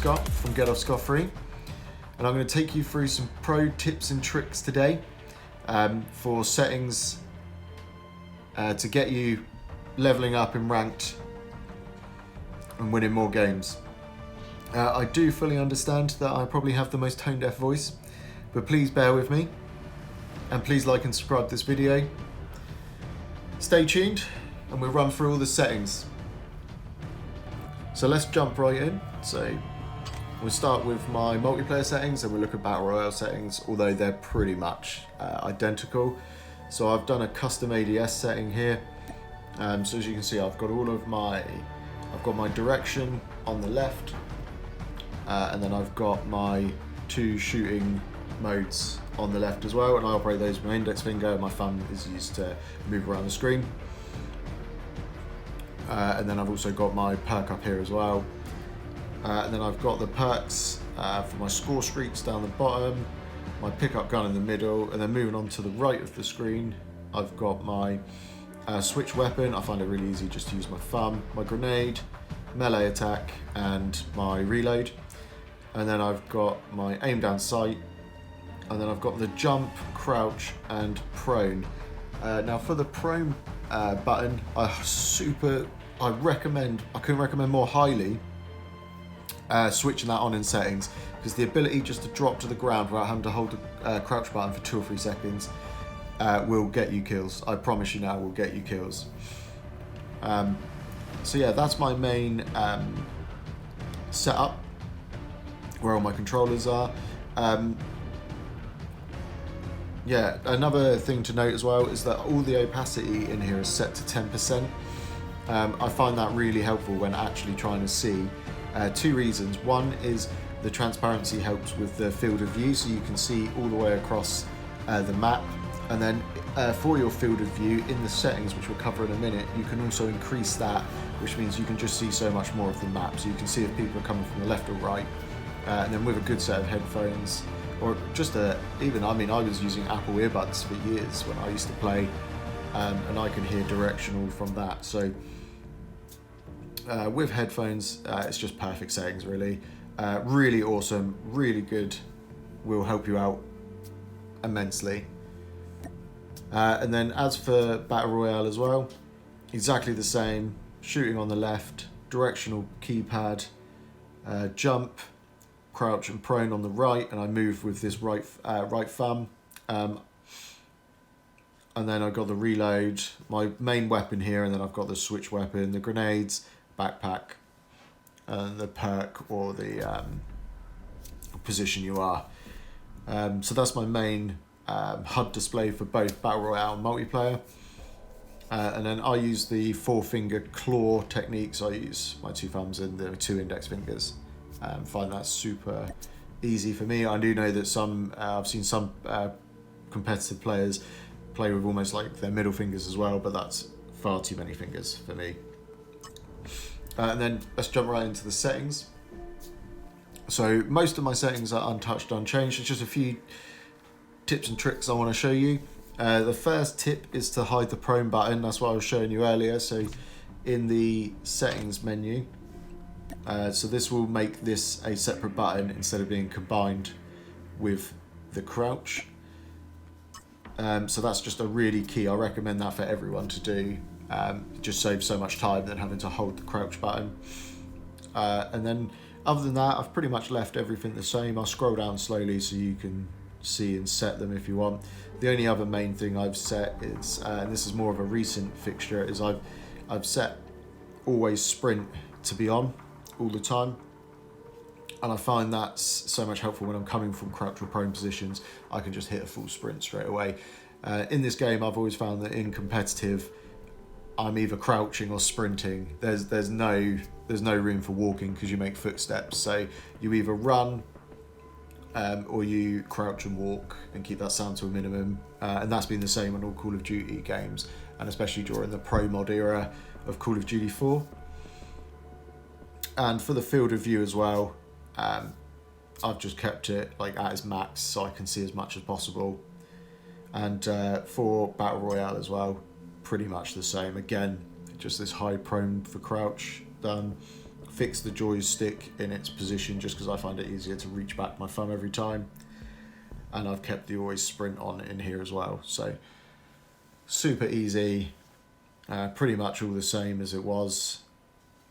Scott from Get Off Scot-Free, and I'm going to take you through some pro tips and tricks today for settings to get you leveling up in ranked and winning more games. I do fully understand that I probably have the most tone-deaf voice, but please bear with me, and please like and subscribe to this video. Stay tuned, and we'll run through all the settings. So let's jump right in. So we'll start with my multiplayer settings, and we'll look at Battle Royale settings, although they're pretty much identical. So I've done a custom ADS setting here. So as you can see, I've got my direction on the left, and then I've got my two shooting modes on the left as well, and I operate those with my index finger. My thumb is used to move around the screen. And then I've also got my perk up here as well. And then I've got the perks for my score streaks down the bottom, my pickup gun in the middle, and then moving on to the right of the screen, I've got my switch weapon. I find it really easy just to use my thumb, my grenade, melee attack, and my reload. And then I've got my aim down sight, and then I've got the jump, crouch, and prone. Now for the prone button, I couldn't recommend more highly switching that on in settings, because the ability just to drop to the ground without having to hold the crouch button for 2 or 3 seconds will get you kills. I promise you now, will get you kills. So yeah, that's my main setup, where all my controllers are. Yeah, another thing to note as well is that all the opacity in here is set to 10%. I find that really helpful when actually trying to see. 2 reasons. One is the transparency helps with the field of view, so you can see all the way across the map. And then for your field of view in the settings, which we'll cover in a minute, you can also increase that, which means you can just see so much more of the map. So you can see if people are coming from the left or right. And then with a good set of headphones, or just I was using Apple earbuds for years when I used to play, and I can hear directional from that. So with headphones, it's just perfect settings, really. Really awesome, really good, will help you out immensely. And then as for Battle Royale as well, exactly the same. Shooting on the left, directional keypad, jump, crouch and prone on the right, and I move with this right thumb. And then I've got the reload, my main weapon here, and then I've got the switch weapon, the grenades, backpack, and the perk or the position you are. So that's my main HUD display for both Battle Royale and multiplayer. And then I use the 4-finger claw technique, so I use my 2 thumbs and the 2 index fingers. Find that super easy for me. I do know that I've seen some competitive players play with almost like their middle fingers as well, but that's far too many fingers for me. And then let's jump right into the settings. So most of my settings are untouched, unchanged. There's just a few tips and tricks I want to show you. The first tip is to hide the prone button. That's what I was showing you earlier. So in the settings menu, so this will make this a separate button instead of being combined with the crouch. So that's just a really key. I recommend that for everyone to do. It just saves so much time than having to hold the crouch button. And then other than that, I've pretty much left everything the same. I'll scroll down slowly so you can see and set them if you want. The only other main thing I've set is, and this is more of a recent fixture, is I've set always sprint to be on all the time, and I find that's so much helpful when I'm coming from crouch or prone positions. I can just hit a full sprint straight away. In this game, I've always found that in competitive, I'm either crouching or sprinting. There's no room for walking because you make footsteps. So you either run or you crouch and walk and keep that sound to a minimum. And that's been the same on all Call of Duty games, and especially during the pro mod era of Call of Duty 4. And for the field of view as well, I've just kept it like at its max so I can see as much as possible. And for Battle Royale as well, pretty much the same. Again, just this high prone for crouch done, fixed the joystick in its position just because I find it easier to reach back my thumb every time. And I've kept the always sprint on in here as well. So super easy, pretty much all the same as it was.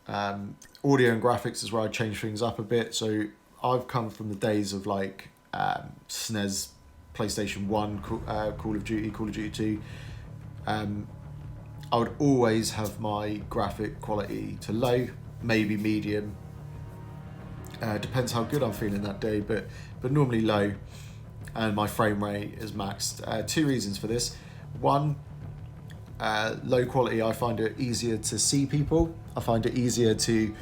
Audio and graphics is where I change things up a bit. So I've come from the days of like SNES, PlayStation 1, Call of Duty, Call of Duty 2. I would always have my graphic quality to low, maybe medium. Depends how good I'm feeling that day, but normally low. And my frame rate is maxed. Two reasons for this. One, low quality, I find it easier to see people. I find it easier to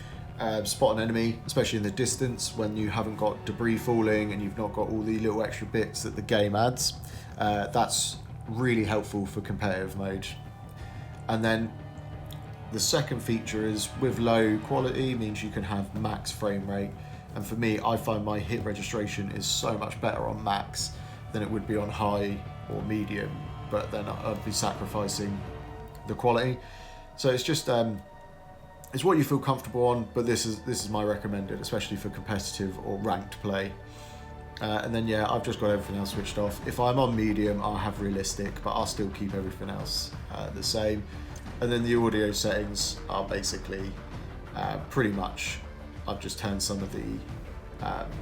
spot an enemy, especially in the distance when you haven't got debris falling and you've not got all the little extra bits that the game adds. That's really helpful for competitive mode. And then the second feature is with low quality means you can have max frame rate. And for me, I find my hit registration is so much better on max than it would be on high or medium, but then I'd be sacrificing the quality. So it's just, it's what you feel comfortable on, but this is my recommended, especially for competitive or ranked play. And then yeah, I've just got everything else switched off. If I'm on medium, I'll have realistic, but I'll still keep everything else the same. And then the audio settings are basically pretty much, I've just turned some of the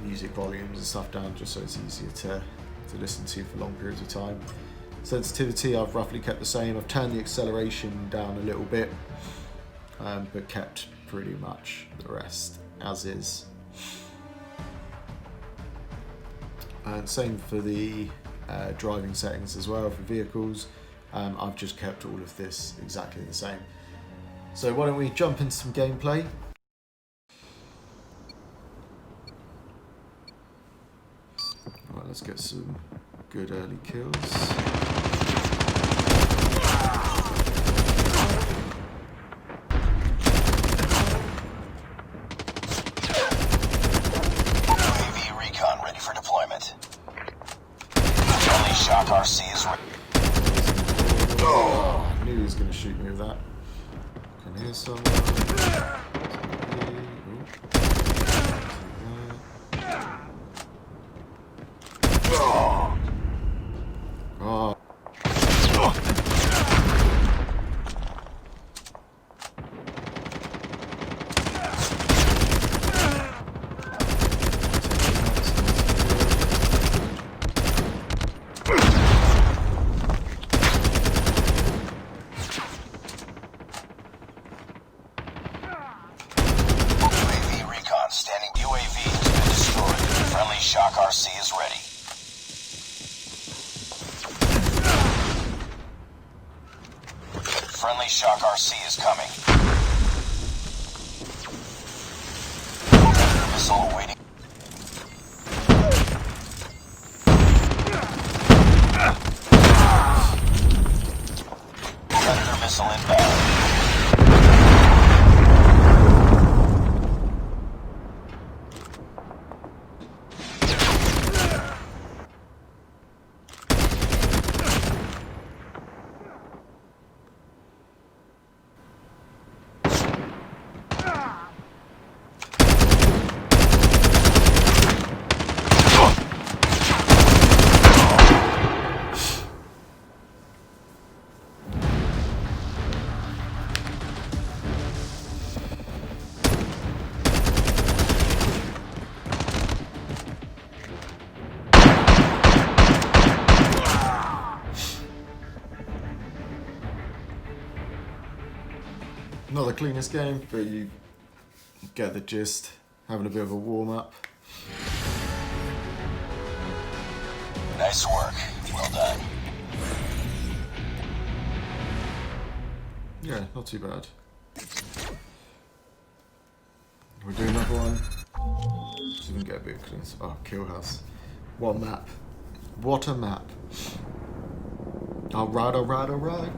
music volumes and stuff down just so it's easier to listen to for long periods of time. Sensitivity I've roughly kept the same. I've turned the acceleration down a little bit, but kept pretty much the rest as is. And same for the driving settings as well for vehicles. I've just kept all of this exactly the same. So why don't we jump into some gameplay. Right, let's get some good early kills. UAV recon ready for deployment. Only shock RC is ready. Oh, I knew he was going to shoot me with that. Can hear someone. Oh. UAV recon standing. UAV has been destroyed. Friendly shock RC is ready. Friendly shock RC is coming. Predator missile awaiting. Predator missile inbound. Not the cleanest game, but you get the gist. Having a bit of a warm-up. Nice work. Well done. Yeah, not too bad. We'll do another one. So we can get a bit close. Oh, Kill House. What map? What a map. Alright, alright, alright.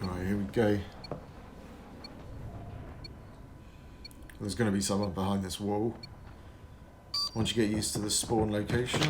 Alright, here we go. There's going to be someone behind this wall. Once you get used to the spawn location.